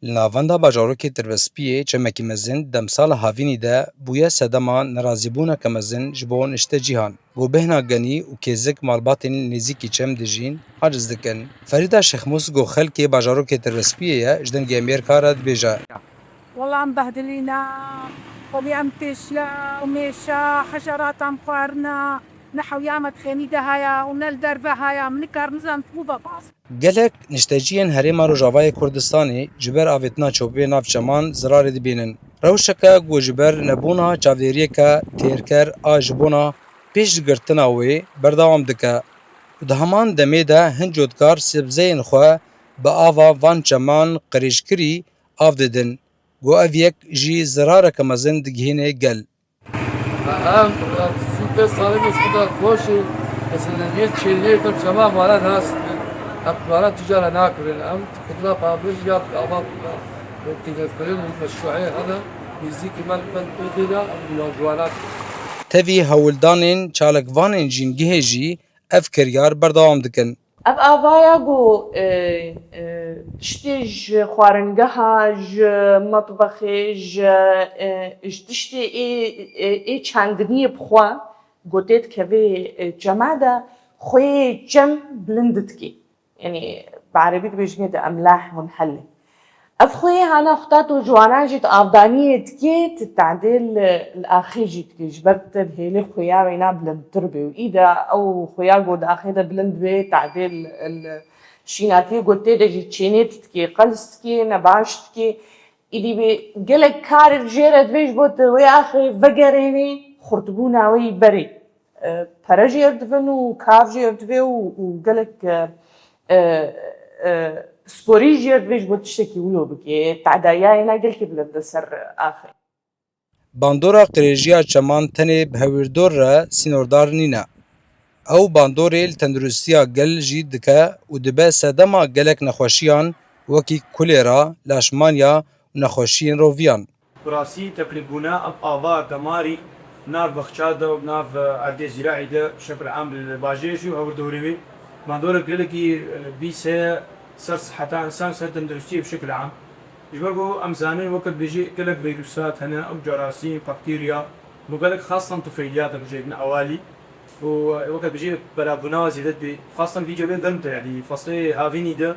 Li navenda bajarokê Tirvespiyê çemekî mezin demsala havînî de bûye sedema nerazîbûneke mezin ji bo niştê cîhan. Gobehna genî û kêzik malbatên nêzîkî çem dijîn aciz dikin. Ferîda Şexmûs got xelkê bajarokê Tirvespiyê ye ji dengê Amêrika re dibêje. والله مبهدلينا وبيام تشلا وميشا حشرات عم خوارنا نحو يامت خميدة هايا ونل دربة هايا منكر نزم طوبة باص Gelek nişteciyên Herêma Rojavayê Kurdistanê ji ber avêtina çopê nav çeman zirarê dibînin. Rewşeke ku ji ber nebûna çavdêriyeke têrker a ji bona pêşgirtina wê berdewam dike. û di heman demê de hin cotkar sebzeyên xwe bi ava van çeman qirêjkirî av didin. Got ev yek jî zirareke mezin digihîne gel. Em sütte salimiz kadar hoşu. Mesela bir çeliğe tam çama bana nasıl? Hep bana ticara nakırın. Em kutla pabir yap ama تذكرين المشروعية هذا يزيك من بدنا الموضوعات. Tevî hewildanên çalakvanên jîngihê jî ev kiryar berdewam dikin. Ev avaya gu tiştê ji xwaringeha, ji metbexê, ji tiştê ê çandiniyê bixwe gotê dikeve cema de xwê cem bilind dikê. Yani بعربî dibêjin de emlah munhelê. Ev xwê hana xweta tu ciwanan jî tu avdaniyê dikê tu tadêl li axê jî dikê ji ber te hêlê xweya wêna bilindtir bê û îda ew xweya got axê de bilind bê tadêl şînatiyê gotê de jî çênê dikê, qels dikê, nebaş dikê. Îdî bê gelek karê jê re dibêj bo tu wê axê vegerênê xurtbûna wê berê. Pere jê ev dibin û kav jê ev dibe û gelek سپۆری ژێر دبێژ بۆ تشتێکی ویۆ بکێ تعدایایەنە گەلکی بلندە سەر ئاخر. Bandora qirêjiya çeman tenê bihêwirdor re sînordar nîne. Ew bandorê li tendirustiya gel jî dike û dibe sedema gelek nexweşiyan wekî kolêra, leşmaniya û nexweşiyên roviyan. براسي تقلبونا اب افا دماري نار بخشاده وناف عدي زراعي ده بشكل عام للباجيش وهو دوري ما دور قلقي بيسه سر صحة انسان سر تندرسيه بشكل عام يجبروا امزانين وقت بيجي قلق فيروسات هنا او جراثيم بكتيريا وقلق خاصة طفيليات بيجي من اوالي ووقت بيجي بلابونا زيدت بي خاصة في جبين درمته يعني فصلي هافيني ده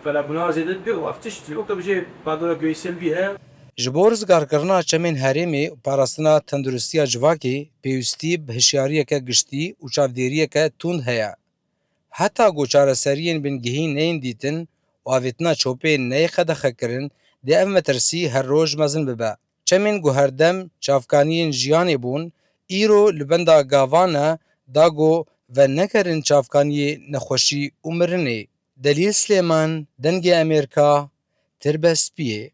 بلابونا زيدت بي وافتشت وقت بيجي بعد دور قويسل بيها Ji bo rizgarkirina çemên herêmê û parastina tendirustiya civakê pêwîstî bi hişyariyeke giştî û çavdêriyeke tund heye. Heta ku çareseriyên bingehîn neyên dîtin û avêtina çopê neyê qedexekirin dê ev metirsî her roj mezin bibe. Çemên ku herdem çavkaniyên jiyanê bûn, îro li benda gavan e da ku venekerin çavkaniyê nexweşî û mirinê. Delîl Slêman, Dengê Amêrika, Tirvespiyê.